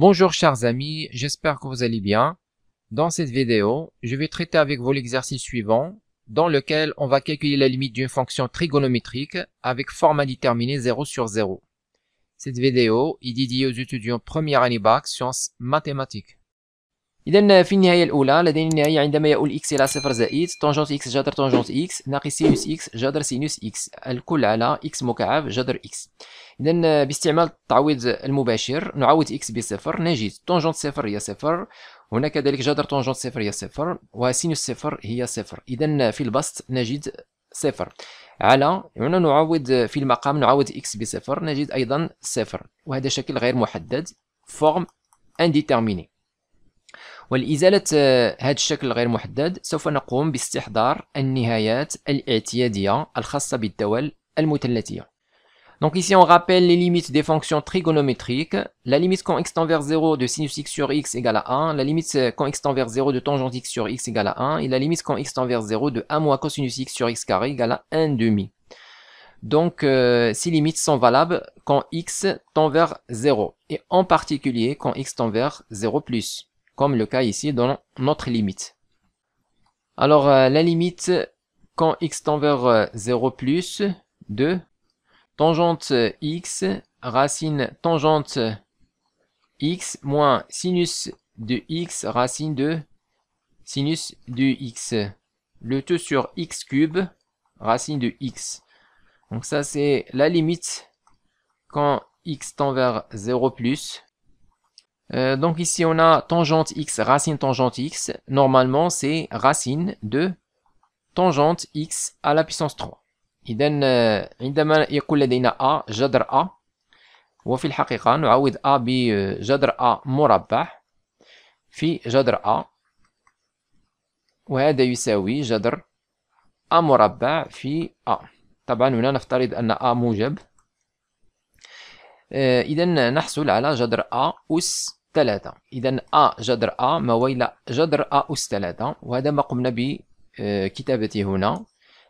Bonjour chers amis, j'espère que vous allez bien. Dans cette vidéo, je vais traiter avec vous l'exercice suivant, dans lequel on va calculer la limite d'une fonction trigonométrique avec forme indéterminée 0 sur 0. Cette vidéo est dédiée aux étudiants première année bac sciences mathématiques. إذا في النهاية الأولى لدينا النهاية عندما يؤول x إلى صفر زائد طنجنت x جذر طنجنت x ناقص سينوس x جذر سينوس x الكل على x مكعب جذر x. إذا باستعمال التعويض المباشر نعوض x بصفر نجد طنجنت صفر هي صفر، هنا كذلك جذر طنجنت صفر هي صفر وسينوس صفر هي صفر. إذا في البسط نجد صفر على هنا نعوض في المقام نعوض x بصفر نجد أيضا صفر، وهذا شكل غير محدد forme indéterminée. ولإزالة هذا الشكل الغير محدد سوف نقوم باستحضار النهايات الاعتيادية الخاصة بالدول المثلثية. Donc ici on rappelle les limites des fonctions trigonométriques. La limite quand x tend vers 0 de sinus x sur x égale à 1, la limite quand x tend vers 0 de tangente x sur x égale à 1, et la limite quand x tend vers 0 de 1 moins cosinus x sur x carré égale à 1 demi. Donc ces limites sont valables quand x tend vers 0, et en particulier quand x tend vers 0 plus. Comme le cas ici dans notre limite. Alors la limite quand x tend vers 0 plus de tangente x racine tangente x moins sinus de x racine de sinus de x. Le tout sur x cube racine de x. Donc ça c'est la limite quand x tend vers 0 plus. Donc ici on a tangente x, racine tangente x, normalement c'est racine de tangente x à la puissance 3. إذا عندما يكون لدينا a جذر a، وفي الحقيقة نعوض a بجذر a مربع في جذر a، وهذا يساوي جذر a مربع في a. طبعا هنا نفترض أن a موجب، إذا نحصل على جذر a أس 3. إذا a جذر a ما هو إلى جذر a أس 3، وهذا ما قمنا بكتابته هنا.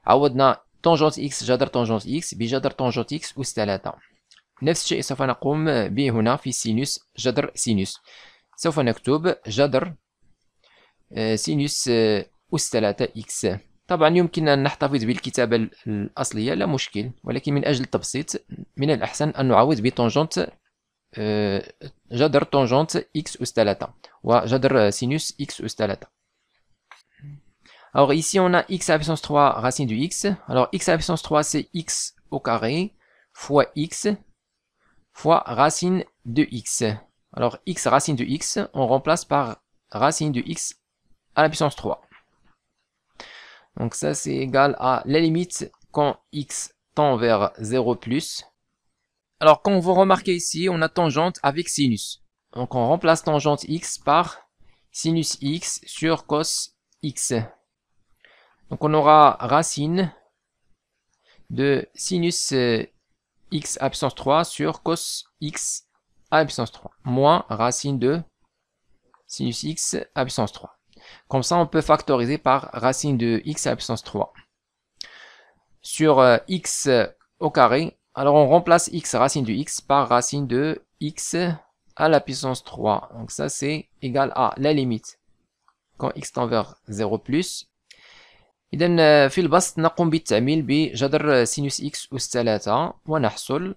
عوضنا تانجنت x جذر تانجنت x بجذر تانجنت x أس 3. نفس الشيء سوف نقوم به هنا في سينوس جذر سينوس. سوف نكتب جذر سينوس أس 3 x. طبعا يمكن أن نحتفظ بالكتابة الأصلية لا مشكل، ولكن من أجل التبسيط من الأحسن أن نعوض بطنجنت جذر طنجنت x أس 3 وجذر سينوس x أس 3. Alors ici on a x à la puissance 3 racine du x. Alors x à la puissance 3 c'est x au carré fois x fois racine de x. Alors x racine de x on remplace par racine de x à la puissance 3. Donc ça c'est égal à la limite quand x tend vers 0 plus. Alors quand vous remarquez ici on a tangente avec sinus. Donc on remplace tangente x par sinus x sur cos x. Donc on aura racine de sinus x à la puissance 3 sur cos x à la puissance 3 moins racine de sinus x à la puissance 3. Comme ça on peut factoriser par racine de x à la puissance 3 sur x au carré. Alors on remplace x racine de x par racine de x à la puissance 3. Donc ça c'est égal à la limite quand x tend vers 0 plus. إذا في البسط نقوم بالتعميل بجذر سينوس x أس 3 ونحصل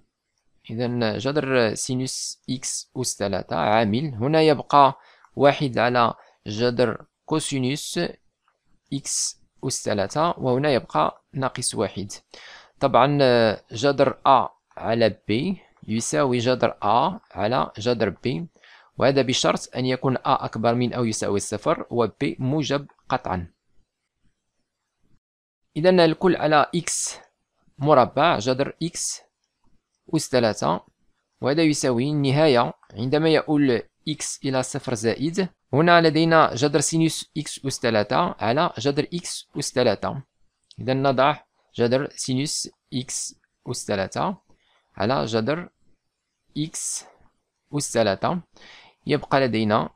إذا جذر سينوس x أس 3 عامل، هنا يبقى 1 على جذر كوسينوس x أس 3 وهنا يبقى ناقص 1. طبعا جذر a على b يساوي جذر a على جذر b، وهذا بشرط أن يكون a أكبر من أو يساوي 0 و b موجب قطعا. إذا الكل على x مربع جذر x أس 3، وهذا يساوي النهاية عندما يؤول x إلى 0 زائد. هنا لدينا جذر سينوس x أس 3 على جذر x أس 3. إذا نضع جذر سينوس x أس 3 على جذر x أس 3. يبقى لدينا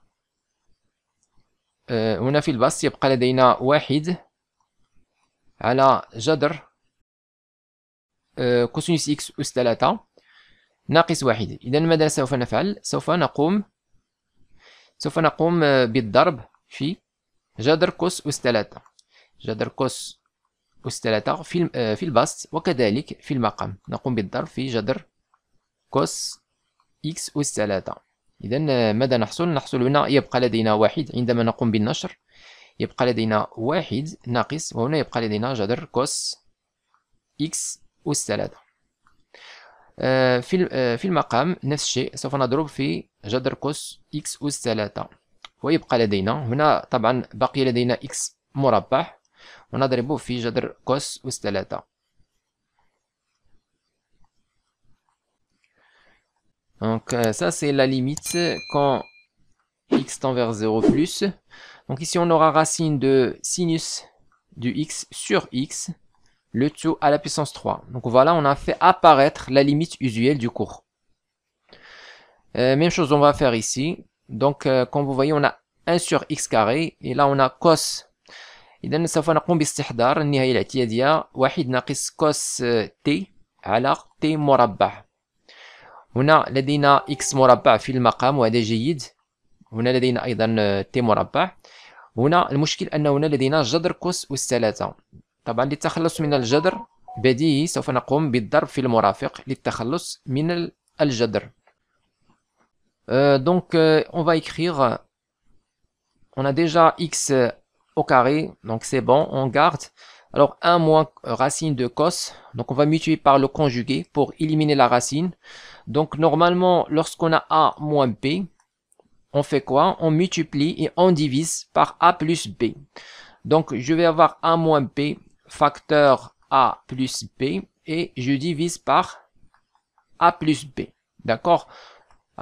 هنا في البسط يبقى لدينا 1 على جذر كوسينوس x أس 3 ناقص 1. إذا ماذا سوف نفعل؟ سوف نقوم سوف نقوم بالضرب في جذر كوس أس 3. جذر كوس أس 3 في البسط، وكذلك في المقام نقوم بالضرب في جذر كوس إكس أس 3. إذا ماذا نحصل؟ نحصل هنا يبقى لدينا واحد عندما نقوم بالنشر، يبقى لدينا واحد ناقص، وهنا يبقى لدينا جذر كوس إكس أس 3. في المقام نفس الشيء، سوف نضرب في جذر كوس إكس أس 3، ويبقى لدينا هنا طبعا بقي لدينا إكس مربع، ونضربه في جذر كوس أس 3. Donc ça c'est la limite quand x tend vers 0 plus. Donc ici on aura racine de sinus du x sur x, le tout à la puissance 3. Donc voilà, on a fait apparaître la limite usuelle du cours. Même chose on va faire ici. Donc comme vous voyez on a 1 sur x carré, et là on a cos. إذا سوف نقوم باستحضار النهاية الاعتيادية 1 ناقص كوس t على t مربع. هنا لدينا x مربع في المقام وهذا جيد، هنا لدينا أيضا t مربع. هنا المشكل أن هنا لدينا جذر كوس أس 3. طبعا للتخلص من الجذر بديهي سوف نقوم بالضرب في المرافق للتخلص من الجذر. Donc on va écrire, on a déjà x au carré, donc c'est bon, on garde. Alors 1 moins racine de cos, donc on va multiplier par le conjugué pour éliminer la racine. Donc normalement lorsqu'on a a moins b, on fait quoi? On multiplie et on divise par a plus b. Donc je vais avoir a moins b facteur a plus b, et je divise par a plus b. D'accord?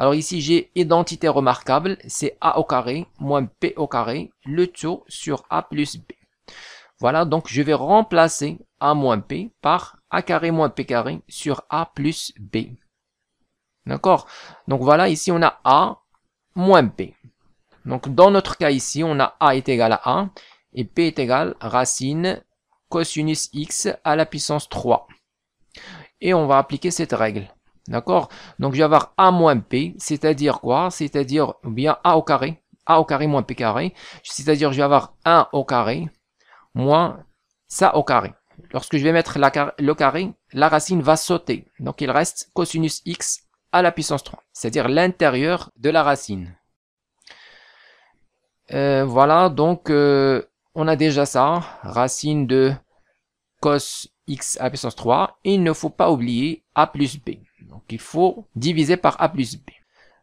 Alors ici j'ai identité remarquable, c'est a au carré moins b au carré, le tout sur a plus b. Voilà, donc je vais remplacer a moins b par a carré moins b carré sur a plus b. D'accord? Donc voilà, ici on a a moins b. Donc dans notre cas ici, on a a est égal à 1 et b est égal à racine cosinus x à la puissance 3. Et on va appliquer cette règle. D'accord? Donc je vais avoir a moins b, c'est-à-dire quoi? C'est-à-dire bien a au carré moins p carré, c'est-à-dire je vais avoir 1 au carré moins ça au carré. Lorsque je vais mettre le carré, la racine va sauter. Donc il reste cosinus x à la puissance 3, c'est-à-dire l'intérieur de la racine. Voilà, donc on a déjà ça, racine de cos x à la puissance 3, et il ne faut pas oublier a plus b. Donc il faut diviser par a plus b.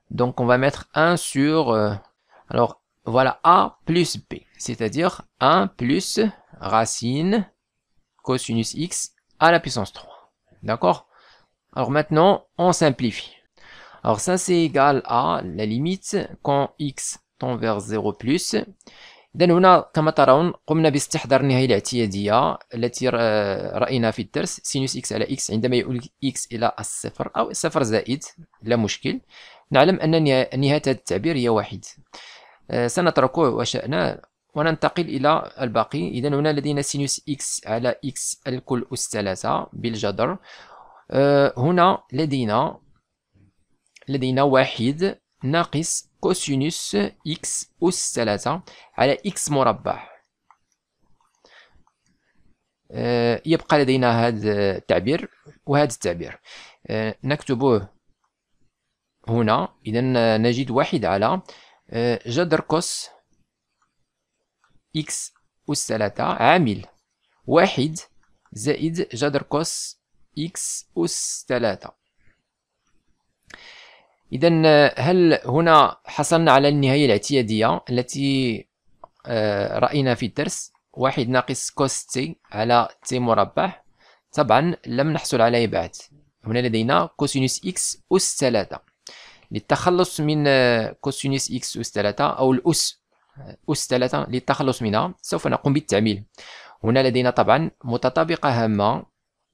Donc on va mettre 1 sur... alors voilà a plus b, c'est-à-dire 1 plus racine cosinus x à la puissance 3. D'accord? Alors maintenant, on simplifie. Alors ça c'est égal à la limite quand x tend vers 0 plus. إذن هنا كما ترون قمنا باستحضار النهاية الاعتيادية التي رأينا في الدرس، سينوس x على x عندما يؤول x إلى الصفر أو الصفر زائد لا مشكل. نعلم أن نهاية هذا التعبير هي 1. سنتركه وشأنه وننتقل إلى الباقي. إذن هنا لدينا سينوس x على x الكل أس 3 بالجذر. هنا لدينا 1 ناقص كوسينوس x أس 3 على x مربع. يبقى لدينا هذا التعبير وهذا التعبير، نكتبه هنا. إذا نجد 1 على جذر كوس x أس 3 عامل 1 زائد جذر كوس x أس 3. إذا هل هنا حصلنا على النهاية الاعتيادية التي رأينا في الدرس؟ 1 ناقص كوس تي على تي مربع. طبعا لم نحصل عليه بعد. هنا لدينا كوسينوس إكس أس 3. للتخلص من كوسينوس إكس أس 3 أو الأس أس 3 للتخلص منها سوف نقوم بالتعميل. هنا لدينا طبعا متطابقة هامة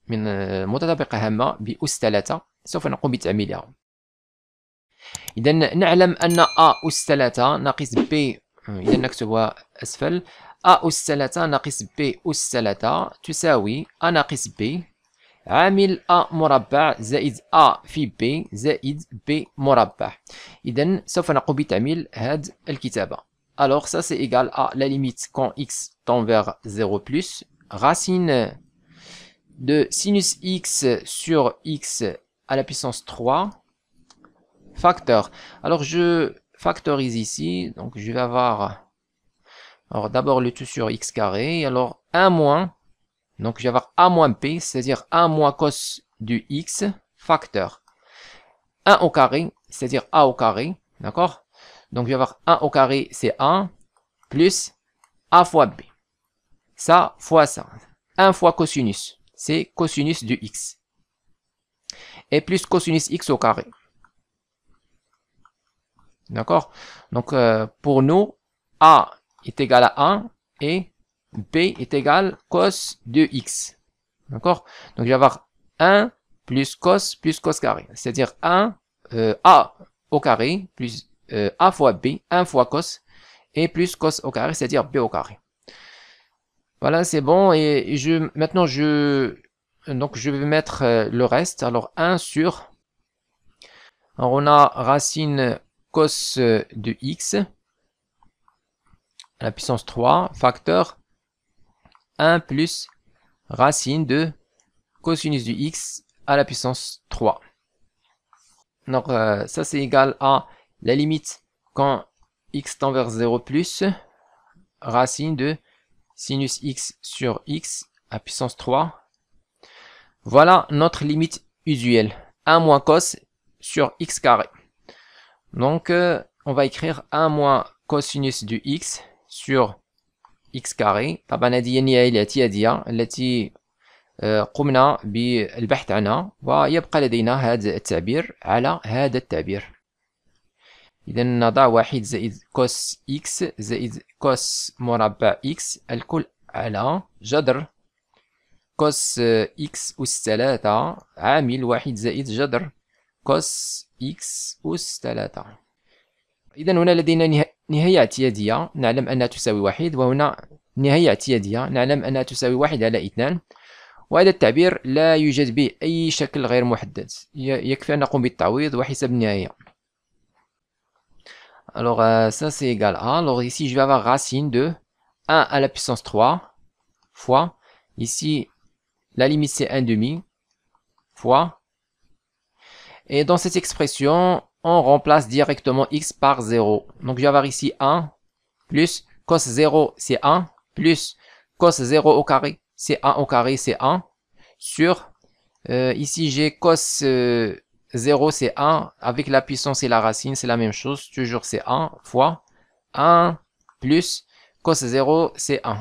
من متطابقة هامة بأس 3 سوف نقوم بتعميلها. إذا نعلم أن أ أس 3 ناقص ب، إذا نكتبها أسفل، أ أس 3 ناقص ب أس 3 تساوي أ ناقص ب عامل A مربع زائد A في B زائد B مربع. إذن سوف نقوم بتعميل هذه الكتابة. Alors ça c'est égal à la limite quand x tend vers 0 plus racine de sinus x sur x à la puissance 3 facteur. Alors je factorise ici, donc je vais avoir d'abord le tout sur x carré, alors 1 moins, donc je vais avoir a moins p, c'est-à-dire 1 moins cos du x facteur 1 au carré, c'est-à-dire a au carré, d'accord? Donc je vais avoir 1 au carré, c'est 1, plus a fois b. Ça fois ça. 1 fois cosinus, c'est cosinus du x. Et plus cosinus x au carré. D'accord? Donc pour nous, a est égal à 1 et b est égal cos de x. D'accord? Donc je vais avoir 1 plus cos carré. C'est-à-dire 1 a au carré plus a fois b, 1 fois cos, et plus cos au carré, c'est-à-dire b au carré. Voilà, c'est bon. Et maintenant, je vais mettre le reste. Alors, 1 sur... Alors, on a racine cos de x à la puissance 3, facteur 1 plus racine de cosinus du x à la puissance 3. Donc, ça, c'est égal à la limite quand x tend vers 0 plus racine de sinus x sur x à puissance 3. Voilà notre limite usuelle. 1 moins cos sur x carré. Donc, on va écrire 1 moins cosinus du x sur x carré. طبعا هذه هي النهاية الاعتيادية التي قمنا بالبحث عنها، ويبقى لدينا هذا التعبير على هذا التعبير. إذا نضع 1 زائد كوس إكس زائد كوس مربع إكس الكل على جذر كوس إكس أس 3 عامل 1 زائد جذر كوس إكس أس 3. إذا هنا لدينا نهاية اعتيادية نعلم أنها تساوي 1، وهنا نهاية اعتيادية نعلم أنها تساوي 1 على 2. وهذا التعبير لا يوجد به أي شكل غير محدد، يكفي أن نقوم بالتعويض وحساب النهاية. Alors ça c'est égal à, alors ici je vais avoir racine de 1 à la puissance 3 fois, ici la limite c'est 1 demi, fois, et dans cette expression on remplace directement x par 0. Donc je vais avoir ici 1 plus cos 0 c'est 1 plus cos 0 au carré c'est 1 au carré c'est 1 sur, ici j'ai cos 0 c'est 1, avec la puissance et la racine c'est la même chose, toujours c'est 1 fois 1 plus cos 0 c'est 1.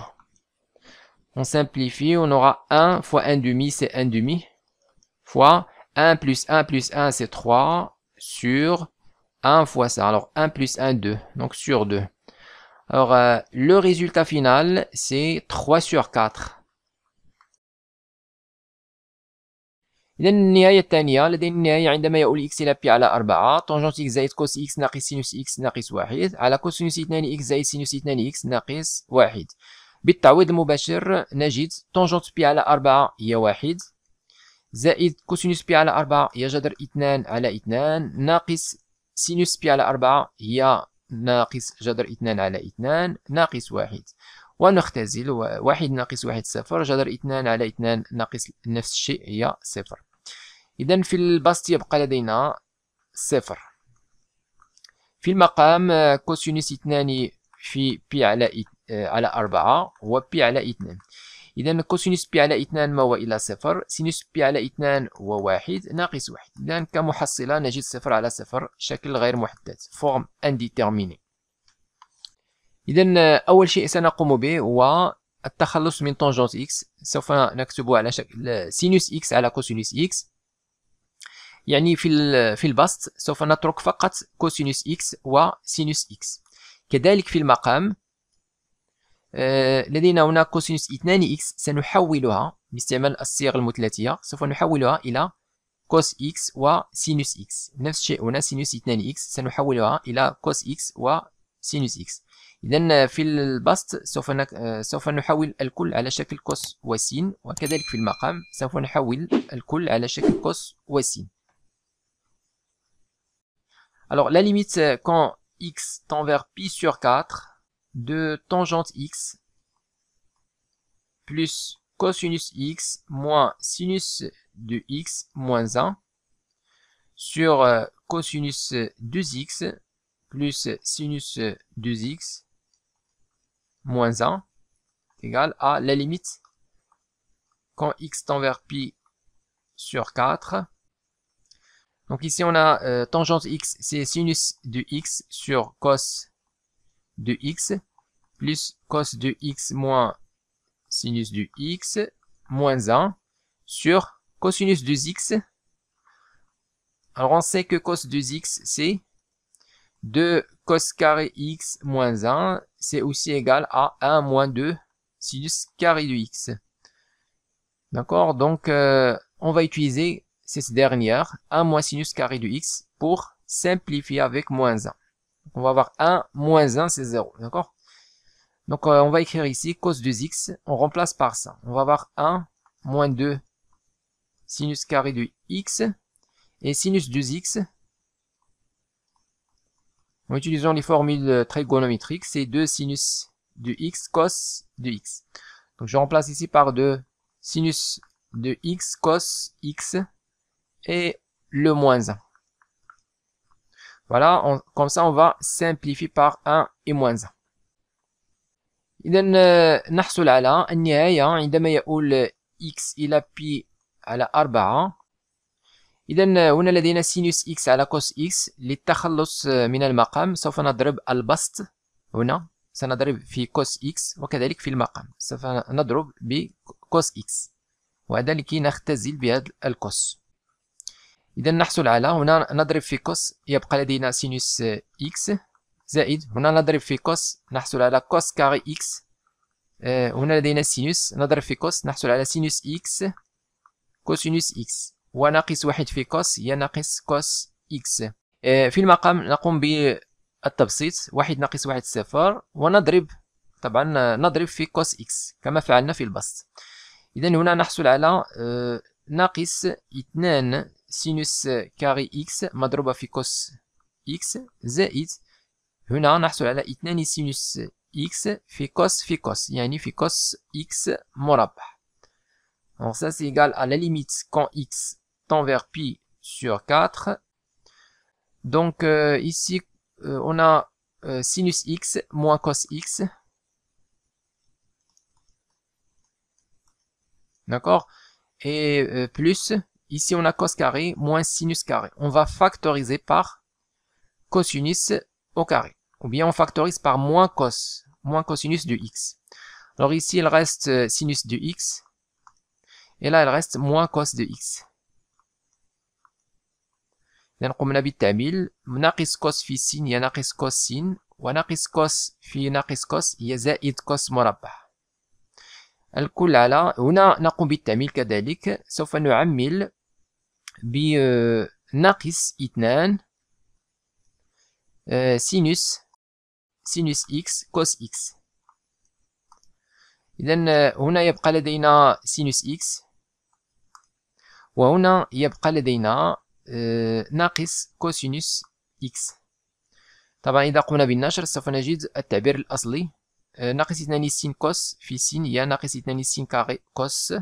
On simplifie, on aura 1 fois 1 demi c'est 1 demi, fois 1 plus 1 c'est 3 sur 1 fois ça. Alors 1 plus 1 2, donc sur 2. Alors le résultat final c'est 3 sur 4. إذا النهاية الثانية لدينا النهاية عندما يؤول إكس إلى بي على 4 طنجنت إكس زائد كوس إكس ناقص سينوس إكس ناقص 1 على كوسينوس 2 إكس زائد سينوس 2 إكس ناقص 1. بالتعويض المباشر نجد طنجنت بي على 4 هي 1 زائد كوسينوس بي على 4 هي جذر 2 على 2 ناقص سينوس بي على 4 هي ناقص جذر 2 على 2 ناقص 1. ونختزل 1 ناقص 1 صفر، جذر 2 على 2 ناقص نفس الشيء هي صفر. إذا في البسط يبقى لدينا صفر. في المقام كوسينوس 2 في بي على 4 هو بي على 2. إذا كوسينوس بي على 2 ما هو إلا صفر، سينوس بي على 2 هو 1 ناقص 1. إذا كمحصلة نجد صفر على صفر شكل غير محدد، فورم انديتيرميني. إذا أول شيء سنقوم به هو التخلص من طنجنت إكس، سوف نكتبه على شكل سينوس إكس على كوسينوس إكس، يعني في البسط سوف نترك فقط كوسينوس إكس وسينوس إكس. كذلك في المقام لدينا هنا كوسينوس 2 إكس سنحولها باستعمال الصيغ المثلثية، سوف نحولها إلى كوس إكس وسينوس إكس. نفس الشيء هنا سينوس 2 إكس سنحولها إلى كوس إكس وسينوس إكس. إذن في البسط سوف نحول الكل على شكل كوس وسين، وكذلك في المقام سوف نحول الكل على شكل كوس وسين. Alors la limite quand x tend vers pi sur 4 de tangente x plus cosinus x moins sinus de x moins 1 sur cosinus 2x plus sinus 2x moins 1 égale à la limite quand x tend vers pi sur 4. Donc ici on a tangente x, c'est sinus de x sur cos de x plus cos de x moins sinus de x moins 1 sur cosinus de x. Alors on sait que cos de x c'est 2 cos carré x moins 1, c'est aussi égal à 1 moins 2 sinus carré de x. D'accord, donc on va utiliser cette dernière, 1 moins sinus carré de x, pour simplifier avec moins 1. Donc, on va avoir 1 moins 1, c'est 0, d'accord? Donc on va écrire ici cos de x, on remplace par ça. On va avoir 1 moins 2 sinus carré de x, et sinus de x, en utilisant les formules trigonométriques, c'est 2 sinus de x cos de x. Donc je remplace ici par 2 sinus de x cos x et le moins 1. Voilà, comme ça on va simplifier par 1 et moins 1. إذا نحصل على النهاية عندما يؤول x إلى pi على 4. إذا هنا لدينا سينوس x على كوس x. للتخلص من المقام سوف نضرب البسط، هنا سنضرب في كوس x، وكذلك في المقام سوف نضرب بكوس x، وهذا لكي نختزل بهذا الكوس. إذا نحصل على هنا نضرب في كوس، يبقى لدينا سينوس x زائد هنا نضرب في كوس نحصل على كوس كاري x. هنا لدينا سينوس نضرب في كوس نحصل على سينوس x كوسينوس x، وناقص واحد في كوس هي ناقص كوس x. في المقام نقوم بالتبسيط، واحد ناقص واحد صفر، ونضرب طبعا نضرب في كوس x كما فعلنا في البسط. إذا هنا نحصل على ناقص 2 سينوس كاري x مضروبة في كوس x زائد هنا نحصل على 2 سينوس x في كوس يعني في كوس x مربع. Donc ça c'est égal à la limite quand x tend vers pi sur 4. Donc ici on a sinus x moins cos x. D'accord? Et plus, ici on a cos carré moins sinus carré. On va factoriser par cosinus au carré. Ou bien on factorise par moins cosinus de x. Alors ici il reste sinus de x. Et là, il reste moins cos de x. إذا قمنا بالتعميل، ناقص كوس في سين هي ناقص كوس سين، وناقص كوس في ناقص كوس هي زائد كوس مربع. الكل على هنا نقوم بالتعميل كذلك، سوف نعمل بناقص 2 سينوس x كوس x. إذا هنا يبقى لدينا سينوس x، وهنا يبقى لدينا ناقص كوسينوس x. طبعا إذا قمنا بالنشر سوف نجد التعبير الأصلي، ناقص 2 سين كوس في سين هي ناقص 2 سين كاري كوس،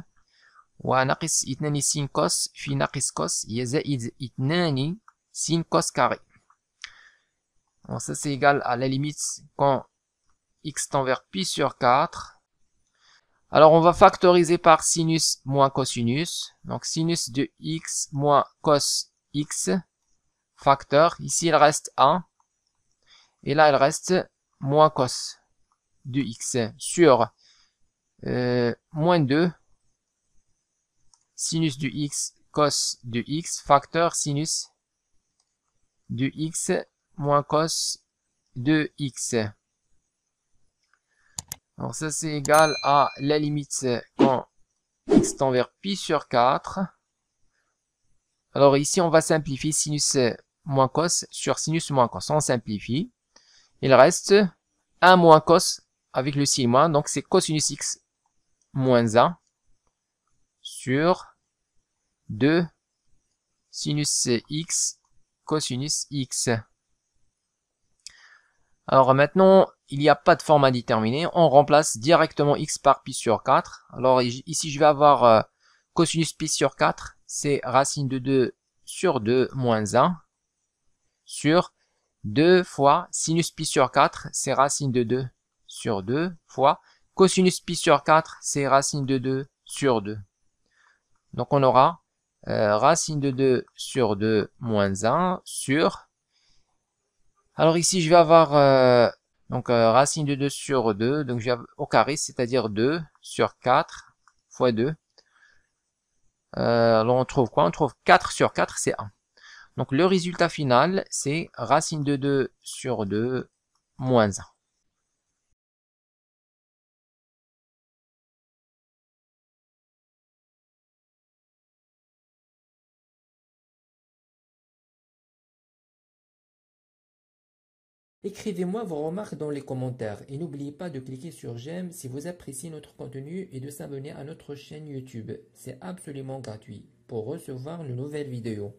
وناقص 2 سين كوس في ناقص كوس هي زائد 2 سين كوس كاري. Donc ça c'est égal à la limite quand x tend vers pi sur 4. Alors on va factoriser par sinus moins cosinus. Donc sinus de x moins cos x, facteur. Ici il reste 1. Et là il reste moins cos de x sur moins 2 sinus de x cos de x, facteur sinus de x moins cos de x. Alors ça c'est égal à la limite quand x tend vers pi sur 4. Alors ici on va simplifier sinus moins cos sur sinus moins cos. On simplifie. Il reste 1 moins cos avec le signe moins, donc c'est cosinus x moins 1 sur 2 sinus x cosinus x. Alors maintenant, il n'y a pas de forme indéterminée, on remplace directement x par pi sur 4. Alors ici je vais avoir cosinus pi sur 4, c'est racine de 2 sur 2 moins 1 sur 2 fois sinus pi sur 4, c'est racine de 2 sur 2 fois cosinus pi sur 4, c'est racine de 2 sur 2. Donc on aura racine de 2 sur 2 moins 1 sur... Alors ici je vais avoir racine de 2 sur 2, donc je vais au carré, c'est-à-dire 2 sur 4 fois 2. Alors on trouve quoi? On trouve 4 sur 4, c'est 1. Donc le résultat final, c'est racine de 2 sur 2 moins 1. Écrivez-moi vos remarques dans les commentaires et n'oubliez pas de cliquer sur j'aime si vous appréciez notre contenu et de s'abonner à notre chaîne YouTube. C'est absolument gratuit pour recevoir de nouvelles vidéos.